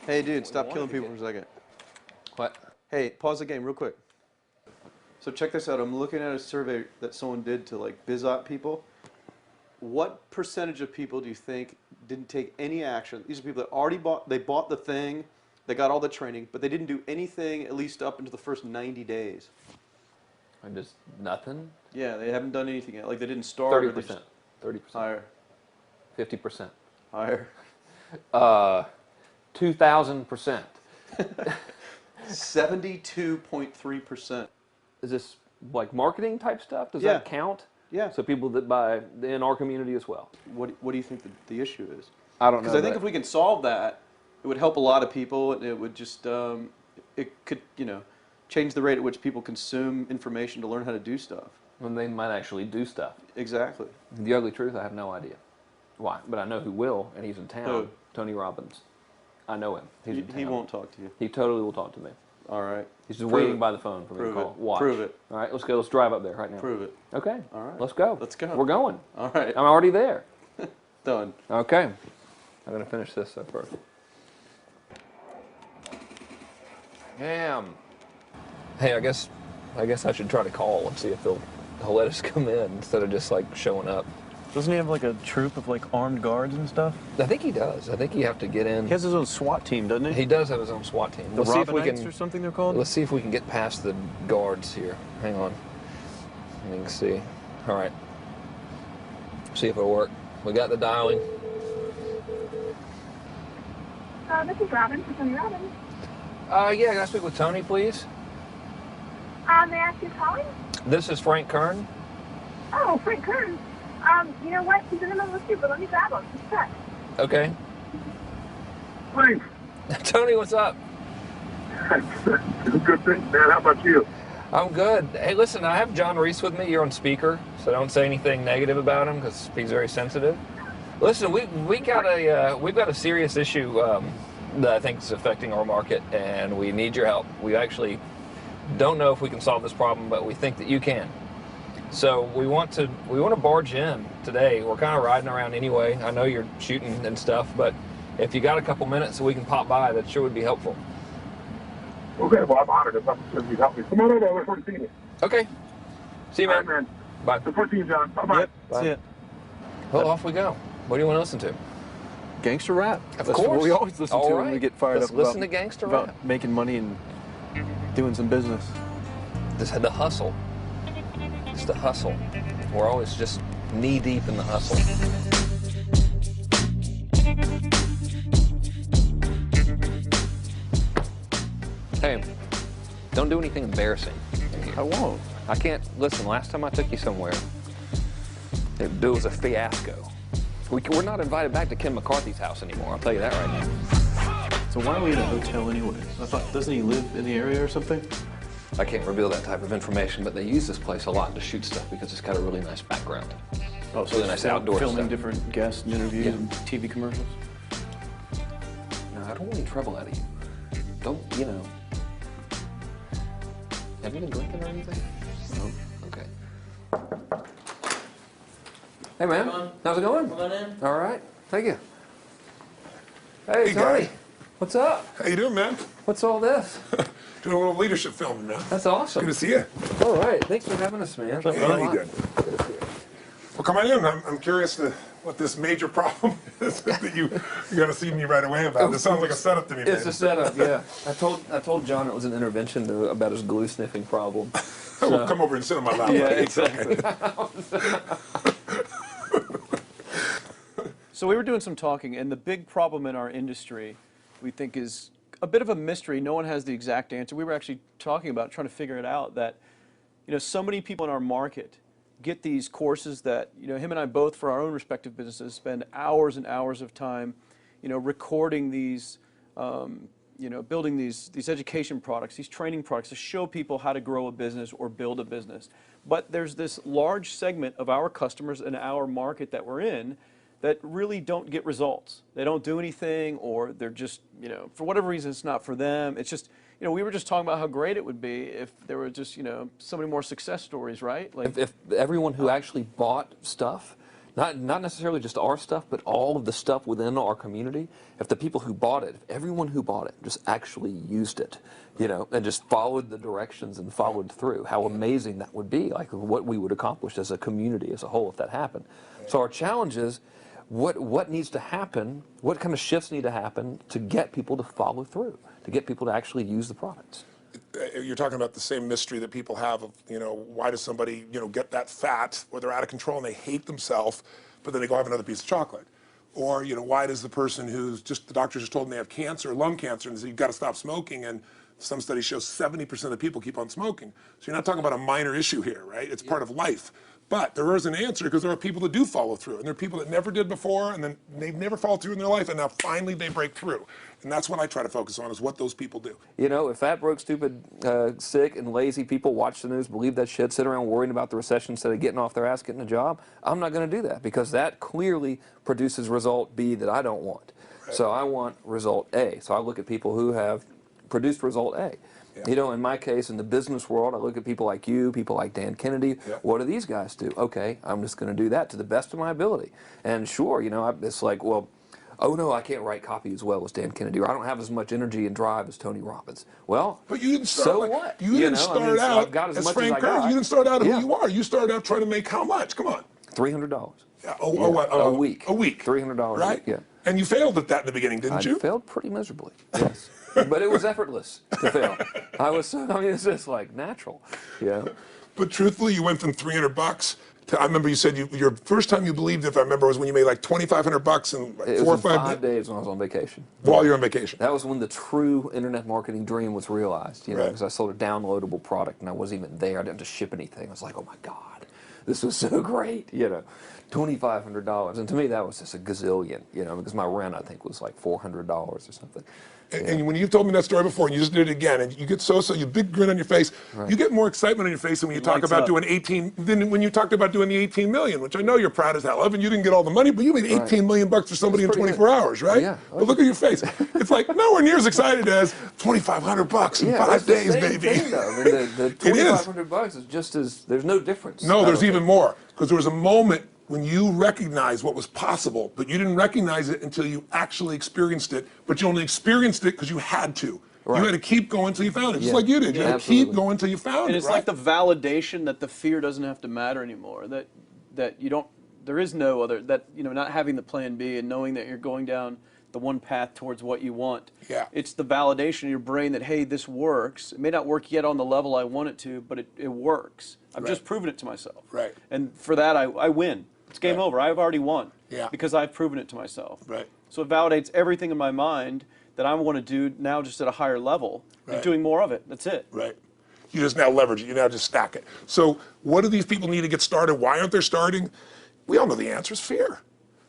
Hey, dude, stop killing people for a second. What? Hey, pause the game real quick. So check this out. I'm looking at a survey that someone did to like BizOp people. What percentage of people do you think didn't take any action? These are people that already bought the thing, they got all the training, but they didn't do anything at least up into the first 90 days. And just nothing? Yeah, they haven't done anything yet. Like they didn't start. 30%. 30%. Higher. 50%. Higher. 2,000%. 72.3%. Is this like marketing type stuff? Does Yeah. that count? Yeah. So people that buy in our community as well. What do you think the issue is? I don't know. Because I think if we can solve that, it would help a lot of people. And it would just, it could, change the rate at which people consume information to learn how to do stuff. When they might actually do stuff. Exactly. The ugly truth, I have no idea why, but I know who will, and he's in town. Who? Tony Robbins. I know him. He's in town. He won't talk to you. He totally will talk to me. All right. He's just waiting by the phone for me to call. Watch. Prove it. All right, let's go. Let's drive up there right now. Prove it. Okay. All right. Let's go. Let's go. We're going. All right. I'm already there. Done. Okay. I'm going to finish this up first. Damn. Hey, I guess I should try to call and see if they'll let us come in instead of just like showing up. Doesn't he have like a troop of like armed guards and stuff? I think he does. I think you have to get in. He has his own SWAT team, doesn't he? He does have his own SWAT team. The Let's see if we Robinites can. or something they're called? Let's see if we can get past the guards here. Hang on. You can see. All right. See if it'll work. We got the dialing. This is Robin from Tony Robbins. Yeah, can I speak with Tony, please? May I ask who's calling? This is Frank Kern. Oh, Frank Kern. You know what? He's in the middle of the street, but let me grab him. Just a sec. Okay. Frank. Tony, what's up? Good thing, man. How about you? I'm good. Hey, listen, I have John Reese with me. You're on speaker, so don't say anything negative about him because he's very sensitive. Listen, we've got a serious issue that I think is affecting our market, and we need your help. We actually don't know if we can solve this problem, but we think that you can. So we want to barge in today. We're kind of riding around anyway. I know you're shooting and stuff, but if you got a couple minutes so we can pop by, that sure would be helpful. Okay, well, I'm honored if I'm sure you help me. Come on over. We're 14. Okay. See you, man. All right, man. Bye. The 14, John. Bye-bye. Yep, that's it. Well, off we go. What do you want to listen to? Gangster rap. Of That's course. what we always listen All to right. when we get fired Let's up listen about, to gangster about rap. making money and doing some business. This had the hustle. It's the hustle. We're always just knee deep in the hustle. Hey, don't do anything embarrassing in here. I won't. I can't, listen, last time I took you somewhere, it was a fiasco. We're not invited back to Ken McCarthy's house anymore, I'll tell you that right now. So why are we in a hotel anyways? I thought, doesn't he live in the area or something? I can't reveal that type of information, but they use this place a lot to shoot stuff because it's got a really nice background. Oh, so Really nice outdoor filming stuff. different guests and interviews Yeah. and TV commercials? No, I don't want any trouble out of you. Don't, Have you been drinking or anything? No. Okay. Hey, man. How's it going? Come on in. All right. Thank you. Hey, Tony. guy. What's up? How you doing, man? What's all this? Doing a little leadership filming, man. That's awesome. Good to see you. All right. Thanks for having us, man. Thanks a Really lot. good. Well, come on in. I'm curious to what this major problem is that you got to see me right away about. This sounds like a setup to me, man. It's a setup, yeah. I told John it was an intervention about his glue sniffing problem. Well, come over and sit on my lap. Yeah, buddy. exactly. So we were doing some talking, and the big problem in our industry, we think, is a bit of a mystery. No one has the exact answer. We were actually talking about trying to figure it out, that so many people in our market get these courses that him and I both, for our own respective businesses, spend hours and hours of time recording these building these education products, these training products to show people how to grow a business or build a business. But there's this large segment of our customers in our market that we're in that really don't get results. They don't do anything, or they're just, for whatever reason, it's not for them. It's just, we were just talking about how great it would be if there were just, so many more success stories, right? Like, If everyone who actually bought stuff not necessarily just our stuff, but all of the stuff within our community. If the people who bought it, if everyone who bought it just actually used it, you know, and just followed the directions and followed through, how amazing that would be, like what we would accomplish as a community as a whole if that happened. So our challenge is, what needs to happen, what kind of shifts need to happen to get people to follow through, to get people to actually use the products? You're talking about the same mystery that people have of, you know, why does somebody, you know, get that fat or they're out of control and they hate themselves, but then they go have another piece of chocolate? Or, you know, why does the person who's just, the doctor just told them they have cancer, lung cancer, and they say, you've got to stop smoking, and some studies show 70% of the people keep on smoking. So you're not talking about a minor issue here, right? It's part of life. But there is an answer, because there are people that do follow through, and there are people that never did before, and then they've never followed through in their life, and now finally they break through. And that's what I try to focus on, is what those people do. You know, if fat, broke, stupid, sick, and lazy people watch the news, believe that shit, sit around worrying about the recession instead of getting off their ass, getting a job, I'm not going to do that, because that clearly produces result B that I don't want. Right. So I want result A. So I look at people who have produced result A. Yeah. You know, in my case, in the business world, I look at people like you, people like Dan Kennedy. Yeah. What do these guys do? Okay, I'm just going to do that to the best of my ability. And sure, you know, it's like, well, oh no, I can't write copy as well as Dan Kennedy, or I don't have as much energy and drive as Tony Robbins. Well, but you didn't start. So what? You didn't start out as Frank Kern. You didn't start out who you are. You started out trying to make how much? Come on. $300. Yeah. What? A week. A week. $300. Right. A week, yeah. And you failed at that in the beginning, didn't you? I failed pretty miserably. Yes. But it was effortless to fail. I mean, it's just like natural, yeah. But truthfully, you went from $300 to, I remember you said your first time you believed, if I remember, was when you made like $2,500 in like it 4 or was 5 days when I was on vacation. While you're on vacation. That was when the true internet marketing dream was realized, you know, Right. because I sold a downloadable product and I wasn't even there. I didn't have to ship anything. I was like, oh my God, this was so great, you know. $2,500, and to me that was just a gazillion, you know, because my rent I think was like $400 or something. And when you've told me that story before, and you just did it again, and you get you big grin on your face. Right. You get more excitement on your face than when you talk about doing 18. Than when you talked about doing the 18 million, which I know you're proud as hell of, and you didn't get all the money, but you made 18 million bucks for somebody in 24 hours, right? Yeah. But look at your face. It's like nowhere near as excited as $2,500 in 5 days, baby. Thing, though. I mean, the $2,500 is just as there's no difference. No, there's even more, because there was a moment when you recognized what was possible, but you didn't recognize it until you actually experienced it, but you only experienced it because you had to. Right. You had to keep going until you found it, just like you did. You had to keep going until you found it. And it's like the validation that the fear doesn't have to matter anymore, that you don't, there is no other, that, you know, not having the plan B and knowing that you're going down the one path towards what you want. Yeah. It's the validation in your brain that, hey, this works. It may not work yet on the level I want it to, but it works. I've just proven it to myself. Right. And for that, I win. It's game over. I've already won. Yeah. Because I've proven it to myself. Right. So it validates everything in my mind that I want to do now, just at a higher level, and doing more of it. That's it. Right. You just now leverage it. You now just stack it. So what do these people need to get started? Why aren't they starting? We all know the answer is fear.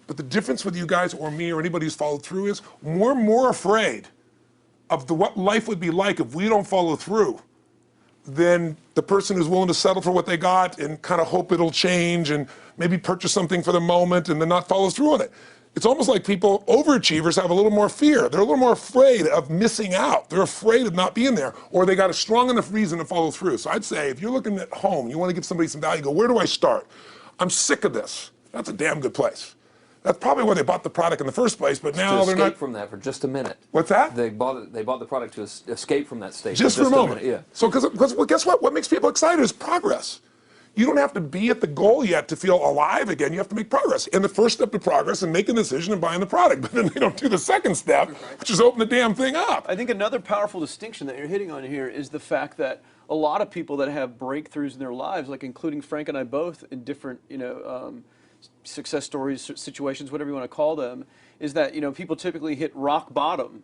But the difference with you guys or me or anybody who's followed through is we're more afraid of what life would be like if we don't follow through than the person who's willing to settle for what they got and kind of hope it'll change and maybe purchase something for the moment and then not follow through on it. It's almost like people, overachievers, have a little more fear. They're a little more afraid of missing out. They're afraid of not being there, or they got a strong enough reason to follow through. So I'd say if you're looking at home, you want to give somebody some value, go, where do I start? I'm sick of this. That's a damn good place. That's probably why they bought the product in the first place, but now they're not. To escape from that for just a minute. What's that? They bought the product to escape from that state. Just for a moment. Yeah. So, because well, guess what? What makes people excited is progress. You don't have to be at the goal yet to feel alive again. You have to make progress. And the first step to progress is making a decision and buying the product. But then they don't do the second step, which is open the damn thing up. I think another powerful distinction that you're hitting on here is the fact that a lot of people that have breakthroughs in their lives, like including Frank and I both in different, success stories, situations, whatever you want to call them, is that, people typically hit rock bottom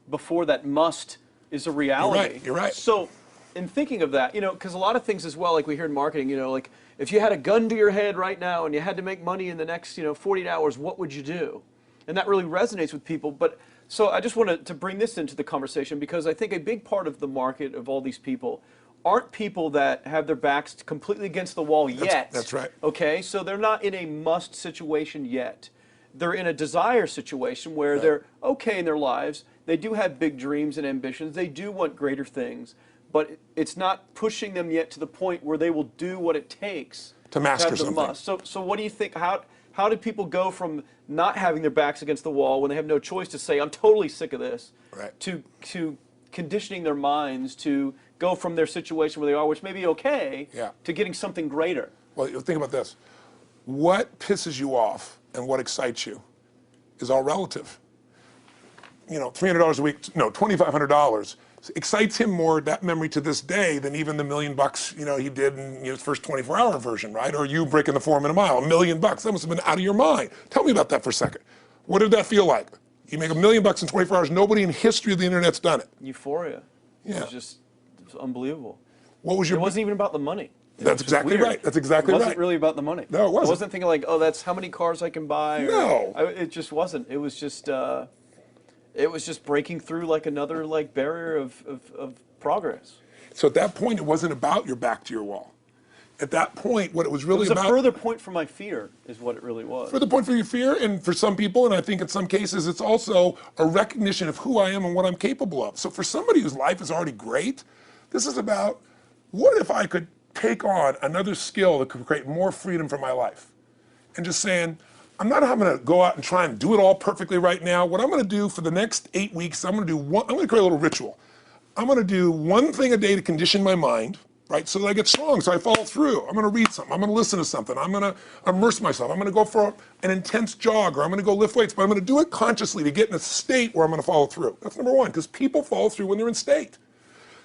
before that must is a reality. You're right. So in thinking of that, because a lot of things as well, like we hear in marketing, like if you had a gun to your head right now and you had to make money in the next, 48 hours, what would you do? And that really resonates with people. But so I just wanted to bring this into the conversation, because I think a big part of the market of all these people aren't people that have their backs completely against the wall yet. That's right. Okay, so they're not in a must situation yet. They're in a desire situation where they're okay in their lives. They do have big dreams and ambitions. They do want greater things, but it's not pushing them yet to the point where they will do what it takes to master have the something. must. So what do you think? How How did people go from not having their backs against the wall when they have no choice to say, I'm totally sick of this, Right. to conditioning their minds to go from their situation where they are, which may be okay, Yeah. to getting something greater? Well, think about this. What pisses you off and what excites you is all relative. You know, $300 a week, no, $2,500 excites him more, that memory to this day, than even the $1 million, you know, he did in his first 24-hour version, right? Or you breaking the 4-minute mile, $1 million. That must have been out of your mind. Tell me about that for a second. What did that feel like? You make $1 million in 24 hours. Nobody in history of the internet's done it. Euphoria. Yeah. It was unbelievable. What was your? It wasn't even about the money. That's exactly right. That's exactly right. It wasn't really about the money. No, it wasn't. I wasn't thinking like, oh, that's how many cars I can buy. No. It just wasn't. It was just breaking through like another like barrier of progress. So at that point, it wasn't about your back to your wall. At that point, what it was really It was about. a further point for my fear, is what it really was. Further point for your fear, and for some people, and I think in some cases, it's also a recognition of who I am and what I'm capable of. So for somebody whose life is already great, this is about, what if I could take on another skill that could create more freedom for my life? And just saying, I'm not having to go out and try and do it all perfectly right now. What I'm going to do for the next 8 weeks, I'm going to create a little ritual. I'm going to do one thing a day to condition my mind, right, so that I get strong, so I follow through. I'm going to read something. I'm going to listen to something. I'm going to immerse myself. I'm going to go for an intense jog, or I'm going to go lift weights, but I'm going to do it consciously to get in a state where I'm going to follow through. That's number one, because people follow through when they're in state.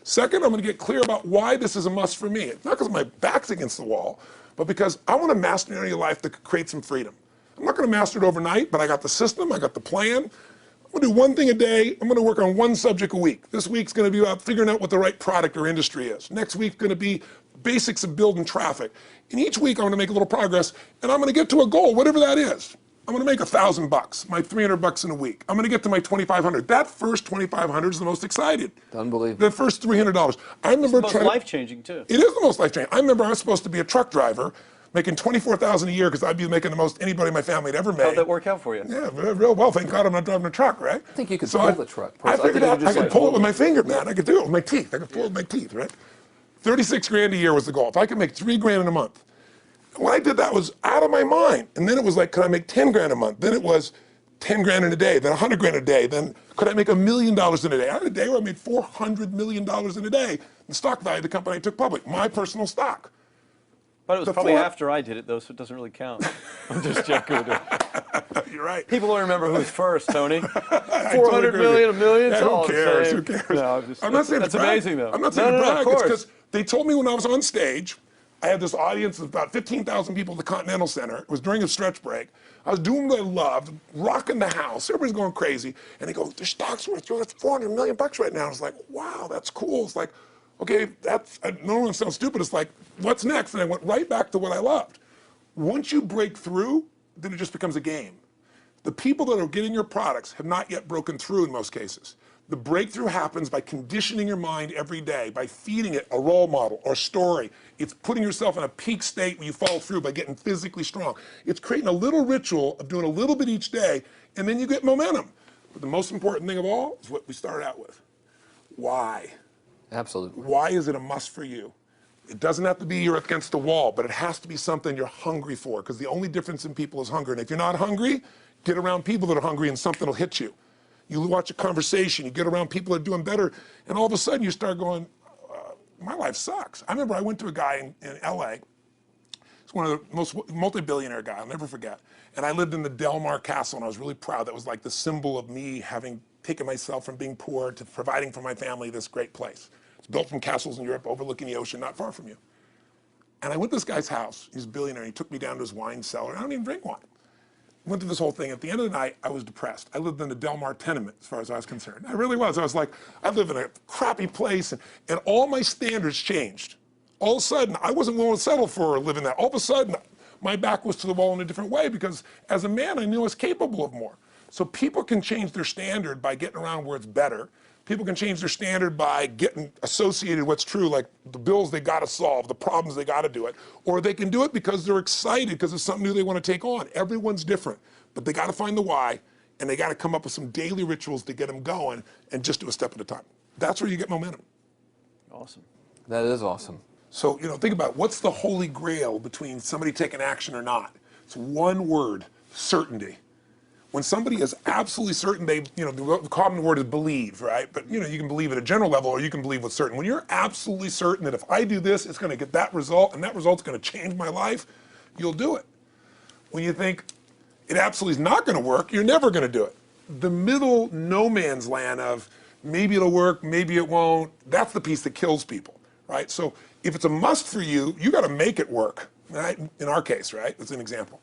Second, I'm going to get clear about why this is a must for me. It's not because my back's against the wall, but because I want to master an area of life that could create some freedom. I'm not going to master it overnight, but I got the system, I got the plan. I'm going to do one thing a day. I'm going to work on one subject a week. This week's going to be about figuring out what the right product or industry is. Next week's going to be basics of building traffic. And each week I'm going to make a little progress, and I'm going to get to a goal, whatever that is. I'm going to make $1,000, my $300 in a week. I'm going to get to my $2,500. That first $2,500 is the most excited. Unbelievable. The first $300. I remember It's the most life-changing, too. It is the most life-changing. I remember I was supposed to be a truck driver, making $24,000 a year, because I'd be making the most anybody in my family had ever made. How'd that work out for you? Yeah, real well. Thank God I'm not driving a truck, right? I think you could pull the truck. I figured out I could pull it with my finger, Yeah. man. I could do it with my teeth. I could pull it with my teeth, right? 36 grand a year was the goal. If I could make 3 grand in a month. When I did that, was out of my mind. And then it was like, could I make 10 grand a month? Then it was 10 grand in a day, then 100 grand a day. Then could I make $1 million in a day? I had a day where I made $400 million in a day. The stock value of the company I took public, my personal stock. But it was probably after I did it, though, so it doesn't really count. I'm just joking with it. You're right. People don't remember who's first, Tony. Totally 400 million, $1 million, it's Yeah, all who the cares? same. Who cares? No, I'm not saying that's to brag. amazing, though. I'm not saying to brag. Of It's course. because they told me when I was on stage, I had this audience of about 15,000 people at the Continental Center. It was during a stretch break. I was doing what I loved, rocking the house. Everybody's going crazy. And they go, the stock's worth $400 million right now. I was like, wow, that's cool. It's like, okay, that's, I don't want to sound stupid. It's like, what's next? And I went right back to what I loved. Once you break through, then it just becomes a game. The people that are getting your products have not yet broken through in most cases. The breakthrough happens by conditioning your mind every day, by feeding it a role model or story. It's putting yourself in a peak state where you follow through by getting physically strong. It's creating a little ritual of doing a little bit each day, and then you get momentum. But the most important thing of all is what we started out with. Why? Absolutely. Why is it a must for you? It doesn't have to be you're against the wall, but it has to be something you're hungry for, because the only difference in people is hunger. And if you're not hungry, get around people that are hungry and something will hit you. You watch a conversation, you get around people that are doing better, and all of a sudden you start going, my life sucks. I remember I went to a guy in LA. He's one of the most multi-billionaire guy, I'll never forget. And I lived in the Del Mar Castle, and I was really proud. That was like the symbol of me having taken myself from being poor to providing for my family this great place. It's built from castles in Europe overlooking the ocean, not far from you. And I went to this guy's house. He's a billionaire. He took me down to his wine cellar. I don't even drink wine. Went through this whole thing. At the end of the night, I was depressed. I lived in the Del Mar tenement, as far as I was concerned. I really was. I was like, I live in a crappy place, and all my standards changed. All of a sudden, I wasn't willing to settle for living that. All of a sudden, my back was to the wall in a different way, because as a man, I knew I was capable of more. So people can change their standard by getting around where it's better. People can change their standard by getting associated with what's true, like the bills they got to solve, the problems they got to do it. Or they can do it because they're excited, because it's something new they want to take on. Everyone's different, but they got to find the why, and they got to come up with some daily rituals to get them going, and just do a step at a time. That's where you get momentum. Awesome. That is awesome. So, think about what's the holy grail between somebody taking action or not. It's one word, certainty. When somebody is absolutely certain, the common word is believe, right? But you can believe at a general level, or you can believe with certain. When you're absolutely certain that if I do this, it's going to get that result, and that result's going to change my life, you'll do it. When you think it absolutely is not going to work, you're never going to do it. The middle no man's land of maybe it'll work, maybe it won't, that's the piece that kills people, right? So if it's a must for you, you got to make it work, right? In our case, right? That's an example.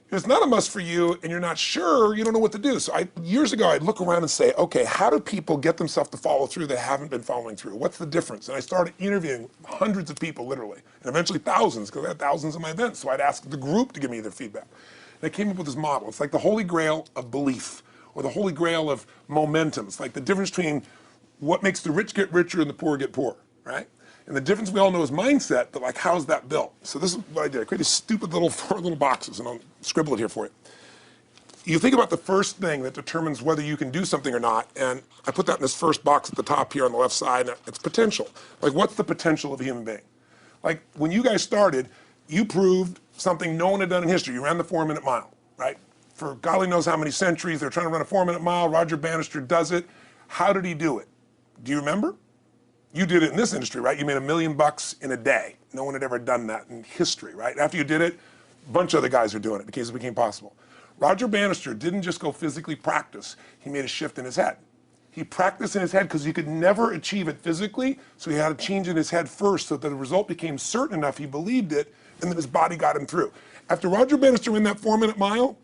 If it's not a must for you and you're not sure, you don't know what to do. So years ago, I'd look around and say, okay, how do people get themselves to follow through that haven't been following through? What's the difference? And I started interviewing hundreds of people, literally, and eventually thousands, because I had thousands of my events. So I'd ask the group to give me their feedback. And I came up with this model. It's like the holy grail of belief, or the holy grail of momentum. It's like the difference between what makes the rich get richer and the poor get poor, right? And the difference we all know is mindset, but like, how's that built? So this is what I did. I created stupid little 4 little boxes, and I'll scribble it here for you. You think about the first thing that determines whether you can do something or not, and I put that in this first box at the top here on the left side, and it's potential. Like, what's the potential of a human being? Like, when you guys started, you proved something no one had done in history. You ran the 4-minute mile, right? For golly knows how many centuries, they're trying to run a 4-minute mile. Roger Bannister does it. How did he do it? Do you remember? You did it in this industry, right? You made $1 million in a day. No one had ever done that in history, right? After you did it, a bunch of other guys are doing it because it became possible. Roger Bannister didn't just go physically practice. He made a shift in his head. He practiced in his head because he could never achieve it physically, so he had to change in his head first so that the result became certain enough he believed it, and then his body got him through. After Roger Bannister ran that 4-minute mile,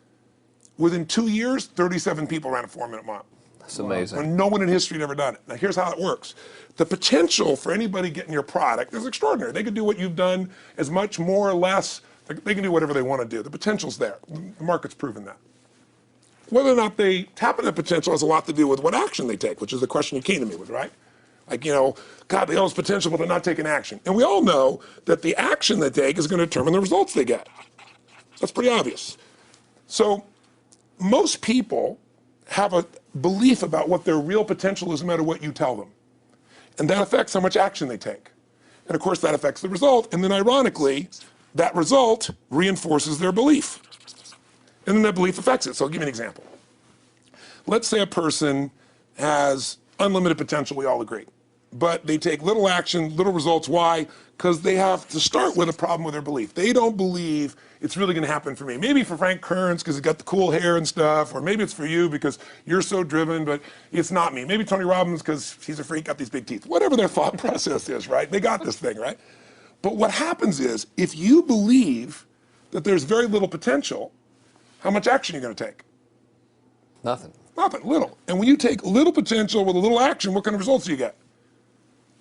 within 2 years, 37 people ran a 4-minute mile. That's amazing. When no one in history had ever done it. Now here's how it works. The potential for anybody getting your product is extraordinary. They could do what you've done as much, more or less. They can do whatever they want to do. The potential's there. The market's proven that. Whether or not they tap into that potential has a lot to do with what action they take, which is the question you came to me with, right? Like, God, they all have potential, but they're not taking action. And we all know that the action they take is going to determine the results they get. That's pretty obvious. So most people have a belief about what their real potential is no matter what you tell them. And that affects how much action they take. And of course that affects the result. And then ironically, that result reinforces their belief. And then that belief affects it. So I'll give you an example. Let's say a person has unlimited potential, we all agree. But they take little action, little results. Why? Because they have to start with a problem with their belief. They don't believe it's really going to happen for me. Maybe for Frank Kearns because he's got the cool hair and stuff, or maybe it's for you because you're so driven, but it's not me. Maybe Tony Robbins because he's a freak, got these big teeth. Whatever their thought process is, right? They got this thing, right? But what happens is, if you believe that there's very little potential, how much action are you going to take? Nothing. Nothing, little. And when you take little potential with a little action, what kind of results do you get?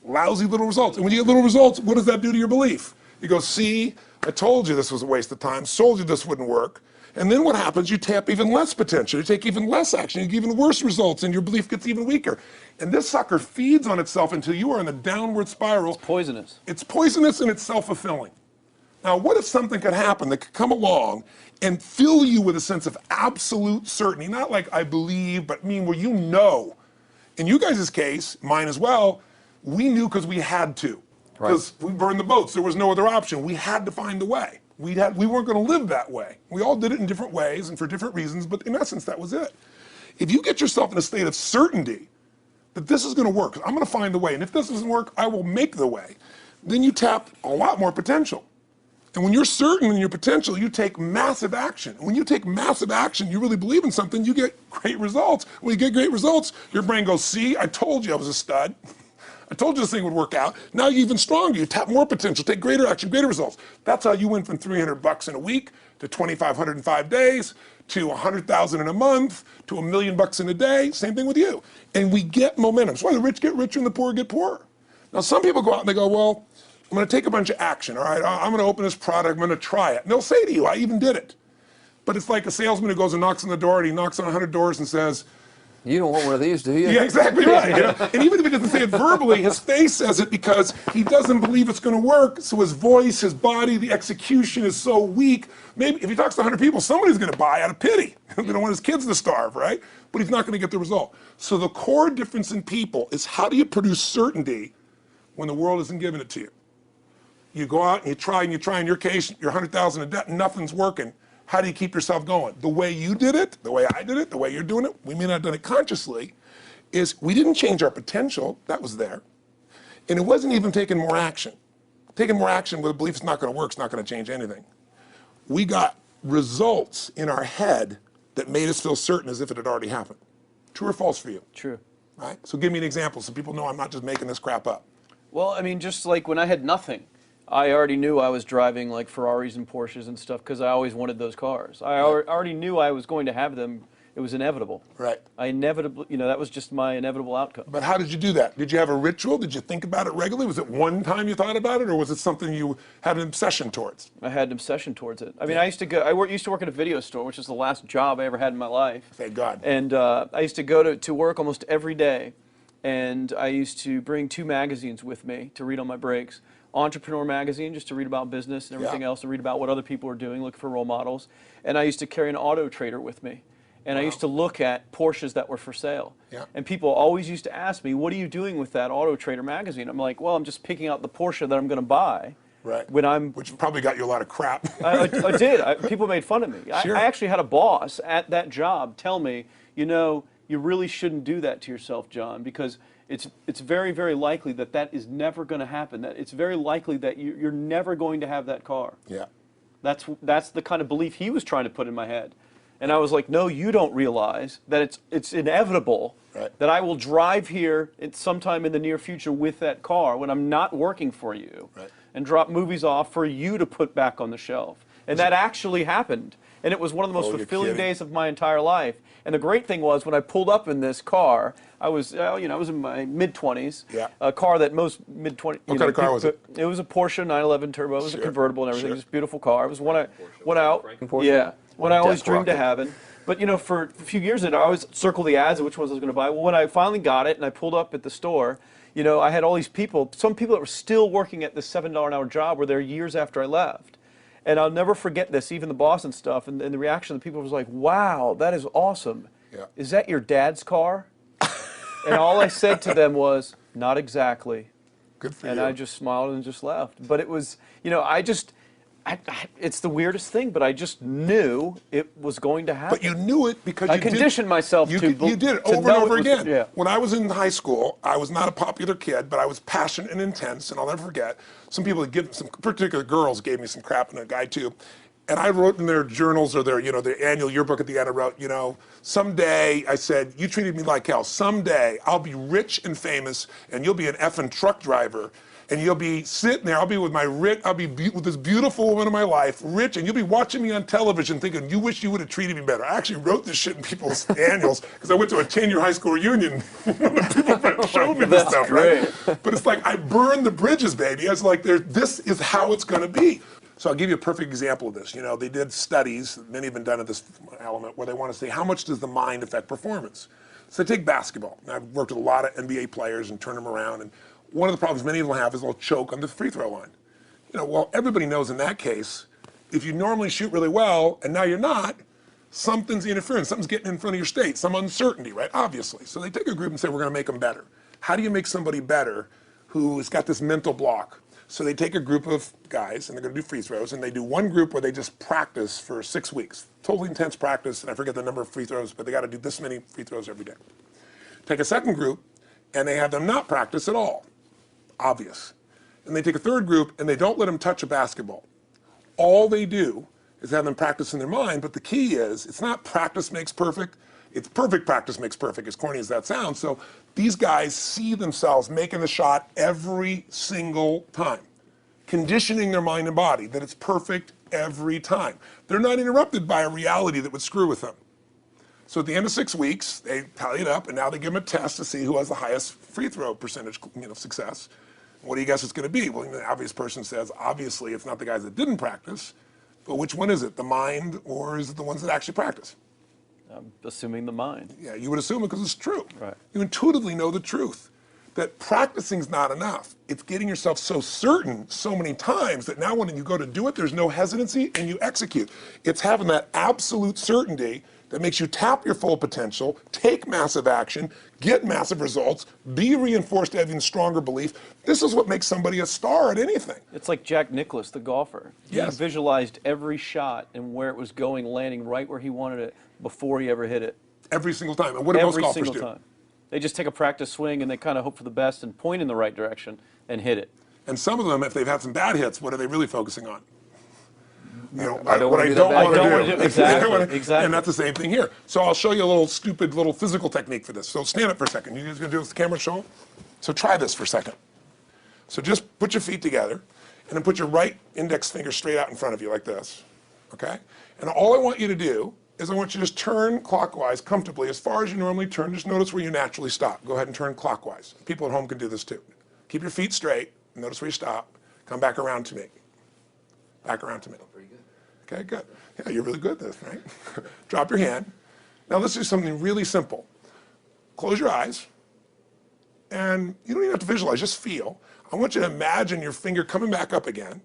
Lousy little results. And when you get little results, what does that do to your belief? You go, see, I told you this was a waste of time, told you this wouldn't work. And then what happens? You tap even less potential. You take even less action. You get even worse results, and your belief gets even weaker. And this sucker feeds on itself until you are in a downward spiral. It's poisonous. It's poisonous and it's self-fulfilling. Now, what if something could happen that could come along and fill you with a sense of absolute certainty? Not like I believe, but where you know. In you guys' case, mine as well, we knew because we had to. Because we burned the boats. There was no other option. We had to find a way. We weren't going to live that way. We all did it in different ways and for different reasons, but in essence, that was it. If you get yourself in a state of certainty that this is going to work, I'm going to find the way, and if this doesn't work, I will make the way, then you tap a lot more potential. And when you're certain in your potential, you take massive action. And when you take massive action, you really believe in something, you get great results. When you get great results, your brain goes, see, I told you I was a stud. I told you this thing would work out. Now you're even stronger. You tap more potential, take greater action, greater results. That's how you went from $300 in a week to $2,500 in 5 days to $100,000 in a month to $1 million in a day. Same thing with you. And we get momentum. That's why the rich get richer and the poor get poorer. Now some people go out and they go, well, I'm going to take a bunch of action. All right, I'm going to open this product. I'm going to try it. And they'll say to you, I even did it. But it's like a salesman who goes and knocks on the door, and he knocks on 100 doors and says, You don't want one of these, do you? yeah, exactly right. And even if he doesn't say it verbally, his face says it because he doesn't believe it's going to work. So his voice, his body, the execution is so weak. Maybe if he talks to 100 people, somebody's going to buy out of pity. They don't want his kids to starve, right? But he's not going to get the result. So the core difference in people is, how do you produce certainty when the world isn't giving it to you? You go out and you try. In your case, you're 100,000 in debt and nothing's working. How do you keep yourself going? The way you did it, the way I did it, the way you're doing it, we may not have done it consciously, is we didn't change our potential, that was there. And it wasn't even taking more action. Taking more action with a belief it's not going to work, it's not going to change anything. We got results in our head that made us feel certain as if it had already happened. True or false for you? True. Right? So give me an example so people know I'm not just making this crap up. Well, I mean, just like when I had nothing, I already knew I was driving like Ferraris and Porsches and stuff because I always wanted those cars. I already knew I was going to have them. It was inevitable. Right. I inevitably, that was just my inevitable outcome. But how did you do that? Did you have a ritual? Did you think about it regularly? Was it one time you thought about it, or was it something you had an obsession towards? I had an obsession towards it. I mean, I used to work at a video store, which is the last job I ever had in my life. Thank God. And I used to go to work almost every day, and I used to bring 2 magazines with me to read on my breaks. Entrepreneur magazine, just to read about business and everything else, and read about what other people are doing, look for role models. And I used to carry an auto trader with me. And I used to look at Porsches that were for sale. Yeah. And people always used to ask me, what are you doing with that Auto Trader magazine? I'm like, well, I'm just picking out the Porsche that I'm going to buy. Right. Which probably got you a lot of crap. I did. People made fun of me. Sure. I actually had a boss at that job tell me, you really shouldn't do that to yourself, John, because it's very, very likely that is never going to happen. That it's very likely that you're never going to have that car. Yeah. That's the kind of belief he was trying to put in my head. And I was like, no, you don't realize that it's inevitable that I will drive here sometime in the near future with that car when I'm not working for you and drop movies off for you to put back on the shelf. And that actually happened. And it was one of the most fulfilling days of my entire life. And the great thing was when I pulled up in this car, I was in my mid-20s. Yeah. A car that most mid-20s. What kind of car was it? It was a Porsche 911 Turbo. It was a convertible and everything. It was a beautiful car. It was one I always dreamed of having. But for a few years, I always circle the ads of which ones I was going to buy. Well, when I finally got it and I pulled up at the store, I had all these people. Some people that were still working at this $7 an hour job were there years after I left. And I'll never forget this, even the boss and stuff, and the reaction of the people was like, wow, that is awesome. Yeah. Is that your dad's car? And all I said to them was, not exactly. Good for you. And I just smiled and just left. But it was, it's the weirdest thing, but I just knew it was going to happen. But you knew it because I conditioned myself you to You did it over and over again. Yeah. When I was in high school, I was not a popular kid, but I was passionate and intense, and I'll never forget. Some people, some particular girls gave me some crap, and a guy too. And I wrote in their journals or their annual yearbook at the end, I wrote, someday, I said, you treated me like hell. Someday, I'll be rich and famous, and you'll be an effing truck driver. And you'll be sitting there, I'll be with with this beautiful woman of my life, rich, and you'll be watching me on television thinking, you wish you would have treated me better. I actually wrote this shit in people's annuals because I went to a 10-year high school reunion. People showed me this stuff, right? But it's like, I burned the bridges, baby. I was like, this is how it's going to be. So I'll give you a perfect example of this. They did studies, many have been done at this element, where they want to say, how much does the mind affect performance? So take basketball. I've worked with a lot of NBA players and turned them around, and one of the problems many of them have is they'll choke on the free throw line. Well, everybody knows in that case, if you normally shoot really well and now you're not, something's interfering, something's getting in front of your state, some uncertainty, right? Obviously. So they take a group and say, we're going to make them better. How do you make somebody better who has got this mental block? So they take a group of guys and they're going to do free throws, and they do one group where they just practice for 6 weeks. Totally intense practice, and I forget the number of free throws, but they got to do this many free throws every day. Take a second group, and they have them not practice at all. Obvious. And they take a third group and they don't let them touch a basketball. All they do is have them practice in their mind, but the key is, it's not practice makes perfect, it's perfect practice makes perfect, as corny as that sounds. So these guys see themselves making the shot every single time, conditioning their mind and body that it's perfect every time. They're not interrupted by a reality that would screw with them. So at the end of 6 weeks, they tally it up, and now they give them a test to see who has the highest free throw percentage, success. What do you guess it's going to be? Well, the obvious person says, obviously, it's not the guys that didn't practice, but which one is it, the mind, or is it the ones that actually practice? I'm assuming the mind. Yeah, you would assume it because it's true. Right. You intuitively know the truth, that practicing's not enough. It's getting yourself so certain so many times that now when you go to do it, there's no hesitancy and you execute. It's having that absolute certainty that makes you tap your full potential, take massive action, get massive results, be reinforced to have even stronger belief. This is what makes somebody a star at anything. It's like Jack Nicklaus, the golfer. Yes. He visualized every shot and where it was going, landing right where he wanted it before he ever hit it. Every single time. And what do most Every golfers single do? time. They just take a practice swing and they kind of hope for the best and point in the right direction and hit it. And some of them, if they've had some bad hits, what are they really focusing on? You know, I don't what wanna I do don't that want bad to hit. do. Exactly, exactly. And that's the same thing here. So I'll show you a little stupid, little physical technique for this. So stand up for a second. You guys gonna do this with the camera show 'em? So try this for a second. So just put your feet together, and then put your right index finger straight out in front of you like this, okay? And all I want you to do is I want you to just turn clockwise comfortably as far as you normally turn. Just notice where you naturally stop. Go ahead and turn clockwise. People at home can do this too. Keep your feet straight. Notice where you stop. Come back around to me. Back around to me. Pretty good. Okay, good. Yeah, you're really good at this, right? Drop your hand. Now let's do something really simple. Close your eyes. And you don't even have to visualize, just feel. I want you to imagine your finger coming back up again.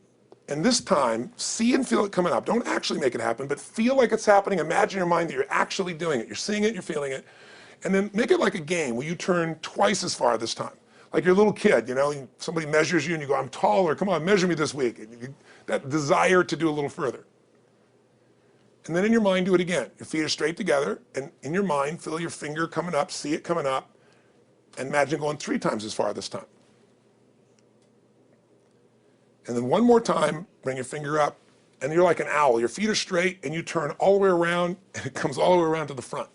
And this time, see and feel it coming up. Don't actually make it happen, but feel like it's happening. Imagine in your mind that you're actually doing it. You're seeing it, you're feeling it. And then make it like a game where you turn twice as far this time. Like you're a little kid, you know, somebody measures you and you go, I'm taller, come on, measure me this week. That desire to do a little further. And then in your mind, do it again. Your feet are straight together, and in your mind, feel your finger coming up, see it coming up, and imagine going 3 times as far this time. And then one more time, bring your finger up, and you're like an owl. Your feet are straight, and you turn all the way around, and it comes all the way around to the front.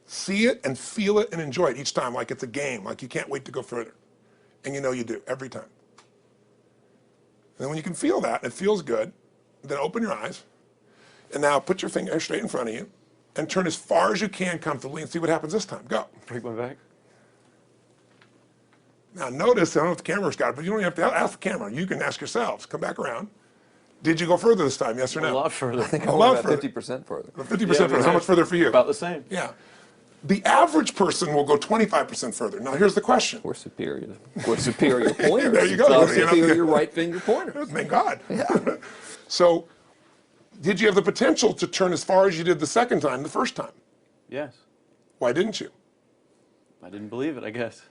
See it and feel it and enjoy it each time, like it's a game, like you can't wait to go further. And you know you do, every time. And then when you can feel that, and it feels good, then open your eyes, and now put your finger straight in front of you, and turn as far as you can comfortably, and see what happens this time. Go. Break my back. Now notice, I don't know if the camera's got it, but you don't have to ask the camera. You can ask yourselves. Come back around. Did you go further this time, yes or no? A lot further. I think A I lot went about further. 50% further. 50% Yeah, further. How much further for you? About the same. Yeah. The average person will go 25% further. Now here's the question. We're superior. We're superior pointers. There you go. We're You're seeing superior right finger pointers. Thank God. So, did you have the potential to turn as far as you did the second time, the first time? Yes. Why didn't you? I didn't believe it, I guess.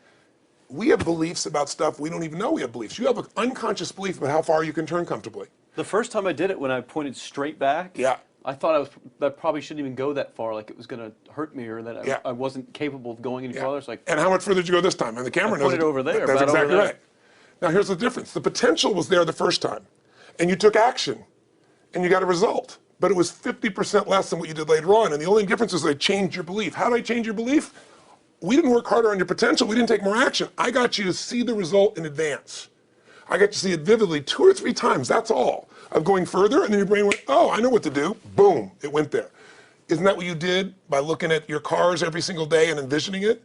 We have beliefs about stuff we don't even know we have beliefs. You have an unconscious belief about how far you can turn comfortably. The first time I did it, when I pointed straight back, Yeah. I thought I probably shouldn't even go that far, like it was going to hurt me or that Yeah. I wasn't capable of going any Yeah. farther. It's like, And how much further did you go this time? And the camera I knows pointed over there, That's about over exactly there. right. Now here's the difference. The potential was there the first time, and you took action, and you got a result. But it was 50% less than what you did later on, and the only difference is they changed your belief. How did I change your belief? We didn't work harder on your potential. We didn't take more action. I got you to see the result in advance. I got you to see it vividly 2 or 3 times, that's all, of going further, and then your brain went, oh, I know what to do. Boom, it went there. Isn't that what you did by looking at your cars every single day and envisioning it?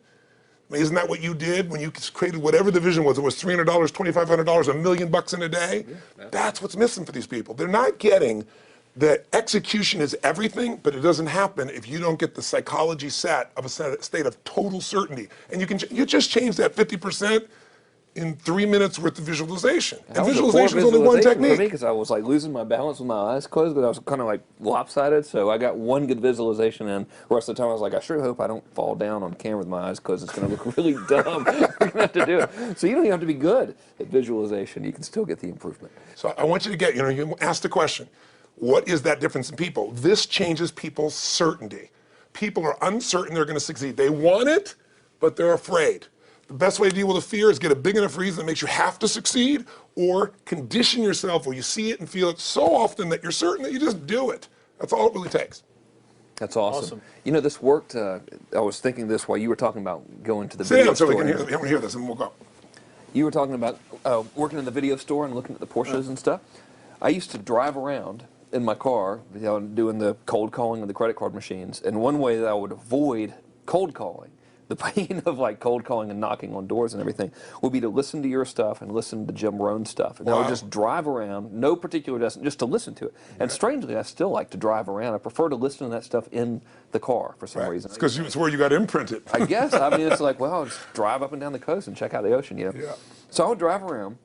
I mean, isn't that what you did when you created whatever the vision was? It was $300, $2,500, $1 million in a day? Yeah, that's what's missing for these people. They're not getting that execution is everything, but it doesn't happen if you don't get the psychology set of a state of total certainty. And you just change that 50% in 3 minutes worth of visualization. And visualization is only one technique. Because I was like losing my balance with my eyes closed, but I was kind of like lopsided. So I got one good visualization, and the rest of the time I was like, I sure hope I don't fall down on camera with my eyes closed. It's going to look really dumb. You're going to have to do it. So you don't even have to be good at visualization. You can still get the improvement. So I want you to get, you ask the question, what is that difference in people? This changes people's certainty. People are uncertain they're going to succeed. They want it, but they're afraid. The best way to deal with a fear is get a big enough reason that makes you have to succeed, or condition yourself where you see it and feel it so often that you're certain that you just do it. That's all it really takes. That's awesome. You know, this worked. I was thinking this while you were talking about going to the Sit video down so store. we can hear this, and we'll go. You were talking about working in the video store and looking at the Porsches and stuff. I used to drive around in my car, doing the cold calling of the credit card machines. And one way that I would avoid cold calling, the pain of like cold calling and knocking on doors and everything, would be to listen to your stuff and listen to Jim Rohn's stuff. And I would just drive around, no particular destination, just to listen to it. And strangely, I still like to drive around. I prefer to listen to that stuff in the car for some reason. It's because it's where you got imprinted. I guess. I mean, it's like, well, I'll just drive up and down the coast and check out the ocean, Yeah. So I would drive around,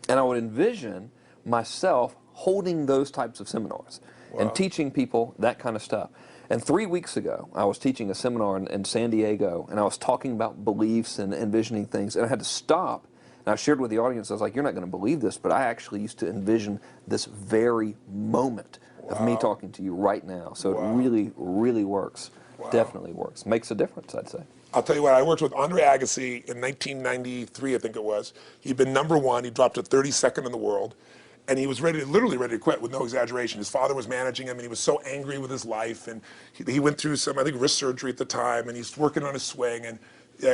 and I would envision myself holding those types of seminars and teaching people that kind of stuff. And 3 weeks ago, I was teaching a seminar in San Diego, and I was talking about beliefs and envisioning things, and I had to stop. And I shared with the audience, I was like, you're not going to believe this, but I actually used to envision this very moment of me talking to you right now. So it really, really works. Definitely works. Makes a difference, I'd say. I'll tell you what, I worked with Andre Agassi in 1993, I think it was. He'd been #1, he dropped to 32nd in the world, and he was literally ready to quit with no exaggeration. His father was managing him, and he was so angry with his life, and he went through some, I think, wrist surgery at the time, and he's working on his swing, and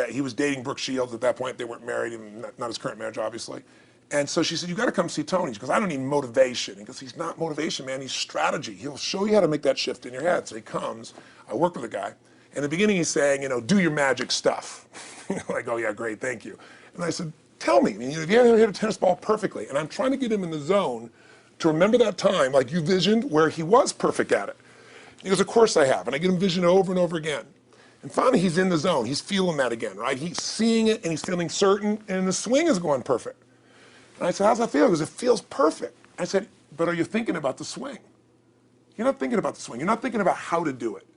he was dating Brooke Shields at that point. They weren't married, even not his current marriage, obviously. And so she said, you got to come see Tony. She goes, I don't need motivation. He goes, he's not motivation, man, he's strategy. He'll show you how to make that shift in your head. So he comes, I work with a guy. In the beginning, he's saying, you know, do your magic stuff. Like, oh yeah, great, thank you. And I said, tell me, if you ever hit a tennis ball perfectly, and I'm trying to get him in the zone to remember that time, like you visioned, where he was perfect at it. He goes, of course I have. And I get him vision over and over again. And finally, he's in the zone. He's feeling that again, right? He's seeing it, and he's feeling certain, and the swing is going perfect. And I said, how's that feel? He goes, it feels perfect. I said, but are you thinking about the swing? You're not thinking about the swing. You're not thinking about how to do it.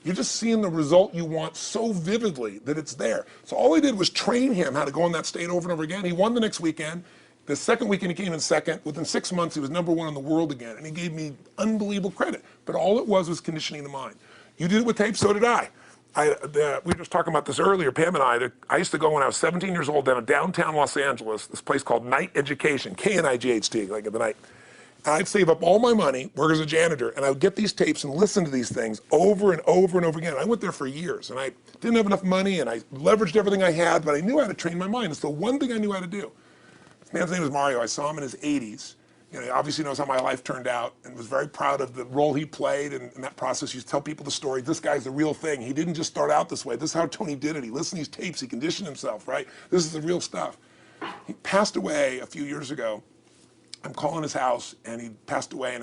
You're just seeing the result you want so vividly that it's there. So all I did was train him how to go in that state over and over again. He won the next weekend. The second weekend he came in second. Within 6 months, he was #1 in the world again. And he gave me unbelievable credit. But all it was conditioning the mind. You did it with tape, so did I. We were just talking about this earlier, Pam and I used to go when I was 17 years old down in downtown Los Angeles, this place called Night Education, K-N-I-G-H-T, like at the night. And I'd save up all my money, work as a janitor, and I would get these tapes and listen to these things over and over and over again. I went there for years, and I didn't have enough money, and I leveraged everything I had, but I knew how to train my mind. It's the one thing I knew how to do. This man's name is Mario. I saw him in his 80s. You know, he obviously knows how my life turned out and was very proud of the role he played in that process. He used to tell people the story. This guy's the real thing. He didn't just start out this way. This is how Tony did it. He listened to these tapes. He conditioned himself, right? This is the real stuff. He passed away a few years ago. I'm calling his house, and he passed away, and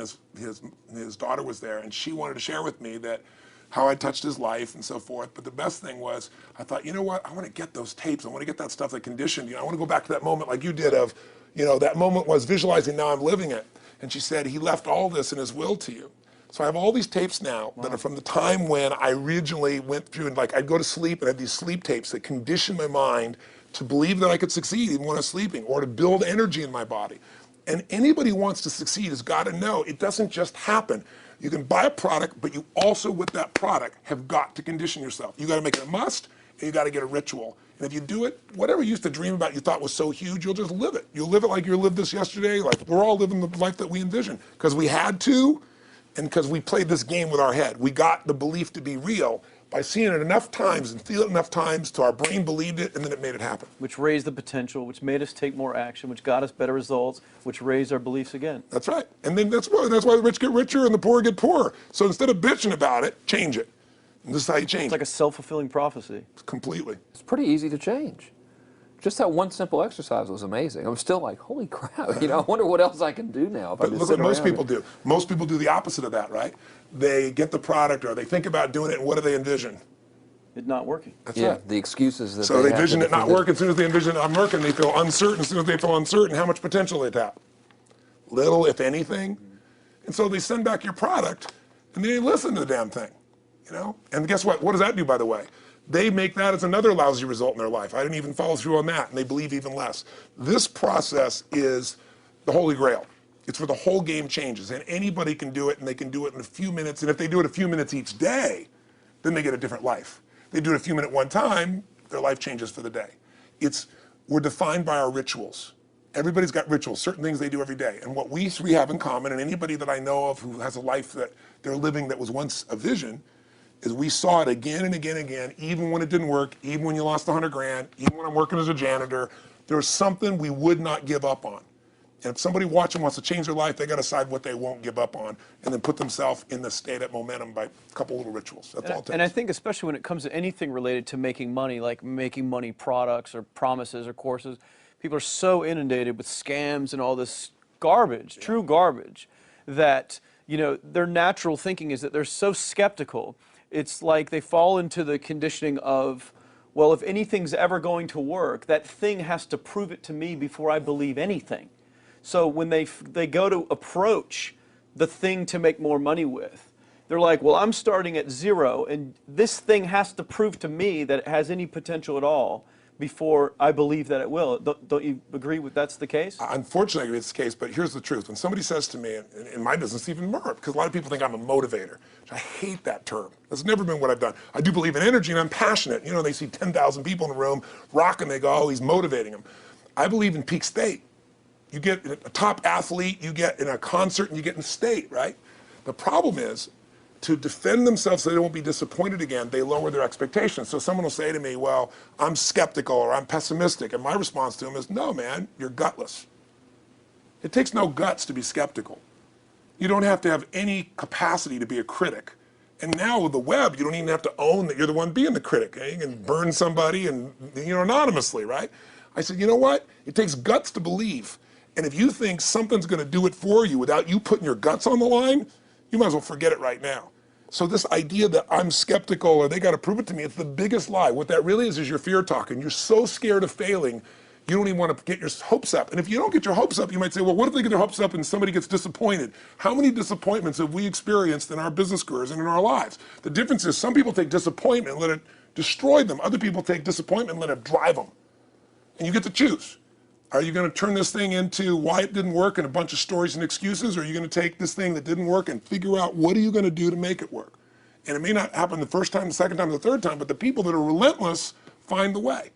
his daughter was there, and she wanted to share with me that how I touched his life and so forth. But the best thing was, I thought, you know what? I want to get those tapes. I want to get that stuff that conditioned. You know, I want to go back to that moment like you did of, you know, that moment was visualizing, now I'm living it. And she said, he left all this in his will to you. So I have all these tapes now that are from the time when I originally went through, and like I'd go to sleep and I had these sleep tapes that conditioned my mind to believe that I could succeed even when I was sleeping, or to build energy in my body. And anybody who wants to succeed has got to know it doesn't just happen. You can buy a product, but you also, with that product, have got to condition yourself. You got to make it a must, and you got to get a ritual. And if you do it, whatever you used to dream about you thought was so huge, you'll just live it. You'll live it like you lived this yesterday, like we're all living the life that we envisioned. Because we had to, and because we played this game with our head. We got the belief to be real by seeing it enough times and feeling it enough times till our brain believed it, and then it made it happen. Which raised the potential, which made us take more action, which got us better results, which raised our beliefs again. That's right. And then that's why the rich get richer and the poor get poorer. So instead of bitching about it, change it. And this is how you change It's like a self-fulfilling prophecy. Completely. It's pretty easy to change. Just that one simple exercise was amazing. I'm still like, holy crap, you know, I wonder what else I can do now if I But just look sit what most around people do. Most people do the opposite of that, right? They get the product or they think about doing it, and what do they envision? It not working. That's Yeah, right. the excuses that So they have envision to it not defend working. As soon as they envision it not working, they feel uncertain. As soon as they feel uncertain, how much potential they tap? Little, if anything. And so they send back your product, and they listen to the damn thing, you know? And guess what? What does that do, by the way? They make that as another lousy result in their life. I didn't even follow through on that, and they believe even less. This process is the holy grail. It's where the whole game changes, and anybody can do it, and they can do it in a few minutes. And if they do it a few minutes each day, then they get a different life. They do it a few minutes one time, their life changes for the day. We're defined by our rituals. Everybody's got rituals, certain things they do every day. And what we three have in common, and anybody that I know of who has a life that they're living that was once a vision, is we saw it again and again and again, even when it didn't work, even when you lost 100 grand, even when I'm working as a janitor, there's something we would not give up on. And if somebody watching wants to change their life, they got to decide what they won't give up on, and then put themselves in the state of momentum by a couple little rituals. That's all it takes. And I think especially when it comes to anything related to making money, like making money products or promises or courses, people are so inundated with scams and all this garbage, true garbage, that, you know, their natural thinking is that they're so skeptical. It's like they fall into the conditioning of, well, if anything's ever going to work, that thing has to prove it to me before I believe anything. So when they go to approach the thing to make more money with, they're like, well, I'm starting at 0, and this thing has to prove to me that it has any potential at all before I believe that it will. Don't you agree with that's the case? Unfortunately, it's the case, but here's the truth. When somebody says to me, in my business, even more, because a lot of people think I'm a motivator. I hate that term. That's never been what I've done. I do believe in energy, and I'm passionate. You know, they see 10,000 people in a room rocking, they go, oh, he's motivating them. I believe in peak state. You get a top athlete, you get in a concert, and you get in state, right? The problem is, to defend themselves so they won't be disappointed again, they lower their expectations. So someone will say to me, well, I'm skeptical or I'm pessimistic. And my response to them is, no, man, you're gutless. It takes no guts to be skeptical. You don't have to have any capacity to be a critic. And now with the web, you don't even have to own that you're the one being the critic. You can burn somebody and, anonymously, right? I said, you know what? It takes guts to believe. And if you think something's going to do it for you without you putting your guts on the line, you might as well forget it right now. So this idea that I'm skeptical or they got to prove it to me, it's the biggest lie. What that really is your fear talking. You're so scared of failing, you don't even want to get your hopes up. And if you don't get your hopes up, you might say, well, what if they get their hopes up and somebody gets disappointed? How many disappointments have we experienced in our business careers and in our lives? The difference is some people take disappointment and let it destroy them. Other people take disappointment and let it drive them. And you get to choose. Are you going to turn this thing into why it didn't work and a bunch of stories and excuses, or are you going to take this thing that didn't work and figure out what are you going to do to make it work? And it may not happen the first time, the second time, the third time, but the people that are relentless find the way.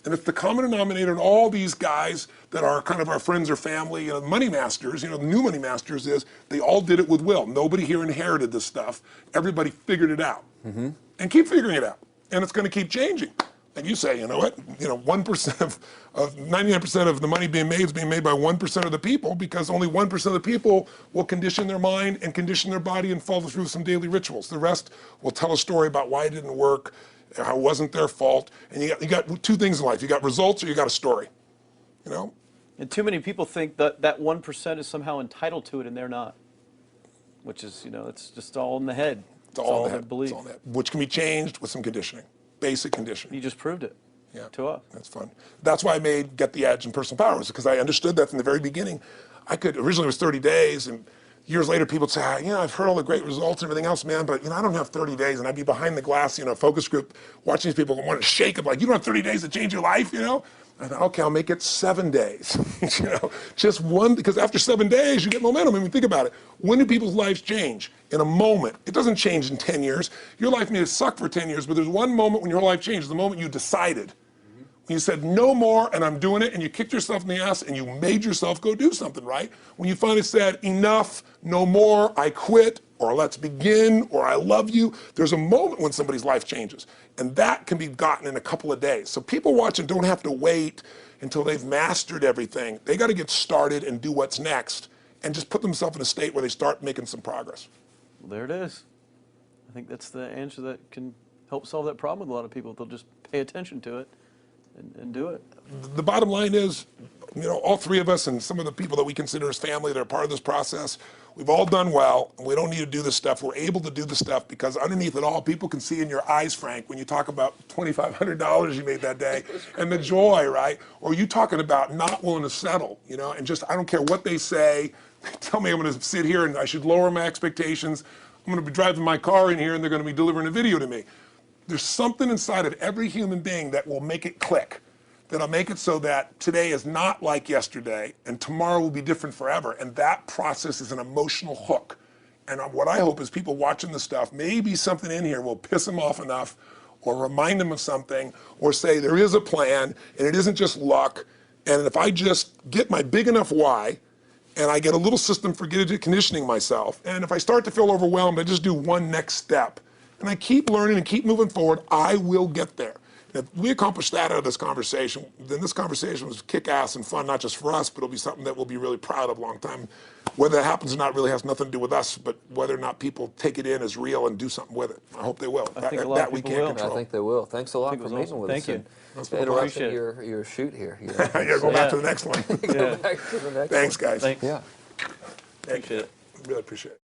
And it's the common denominator in all these guys that are kind of our friends or family, money masters, the new money masters is they all did it with will. Nobody here inherited this stuff. Everybody figured it out. Mm-hmm. And keep figuring it out. And it's going to keep changing. And you say, you know what, 1% of 99% of the money being made is being made by 1% of the people, because only 1% of the people will condition their mind and condition their body and follow through some daily rituals. The rest will tell a story about why it didn't work, how it wasn't their fault. And you got two things in life. You got results or you got a story, And too many people think that 1% is somehow entitled to it, and they're not. Which is, it's just all in the head. It's all in the head. Belief. It's all in the head, which can be changed with some conditioning. Basic conditioning. You just proved it to us. That's fun. That's why I made Get the Edge and Personal Power, because I understood that from the very beginning. Originally it was 30 days, and years later people would say, I've heard all the great results and everything else, man, but I don't have 30 days, and I'd be behind the glass, focus group, watching these people and want to shake them, like, you don't have 30 days to change your life, I thought, okay, I'll make it 7 days, just one, because after 7 days, you get momentum. I mean, think about it. When do people's lives change? In a moment. It doesn't change in 10 years. Your life may have sucked for 10 years, but there's one moment when your whole life changed, the moment you decided. When you said, no more, and I'm doing it, and you kicked yourself in the ass, and you made yourself go do something, right? When you finally said, enough, no more, I quit, or let's begin, or I love you, there's a moment when somebody's life changes. And that can be gotten in a couple of days. So people watching don't have to wait until they've mastered everything. They got to get started and do what's next, and just put themselves in a state where they start making some progress. Well, there it is. I think that's the answer that can help solve that problem with a lot of people. They'll just pay attention to it and do it. The bottom line is, all three of us and some of the people that we consider as family that are part of this process, we've all done well, and we don't need to do this stuff. We're able to do the stuff because underneath it all, people can see in your eyes, Frank, when you talk about $2,500 you made that day and the joy, right? Or you talking about not willing to settle, and just, I don't care what they say. They tell me I'm going to sit here and I should lower my expectations. I'm going to be driving my car in here and they're going to be delivering a video to me. There's something inside of every human being that will make it click, that'll make it so that today is not like yesterday and tomorrow will be different forever. And that process is an emotional hook. And what I hope is people watching this stuff, maybe something in here will piss them off enough or remind them of something or say there is a plan and it isn't just luck. And if I just get my big enough why, and I get a little system for conditioning myself, and if I start to feel overwhelmed, I just do one next step. And I keep learning and keep moving forward, I will get there. And if we accomplish that out of this conversation, then this conversation was kick-ass and fun, not just for us, but it'll be something that we'll be really proud of a long time. Whether that happens or not really has nothing to do with us, but whether or not people take it in as real and do something with it. I hope they will. I think a lot of people will. I think they will. Thanks a lot for meeting awesome. with us. Thank you. Interrupting your shoot here. Go back to the next one. Go back to the next Thanks, one. guys. Thanks. Yeah. Appreciate it. Really appreciate it.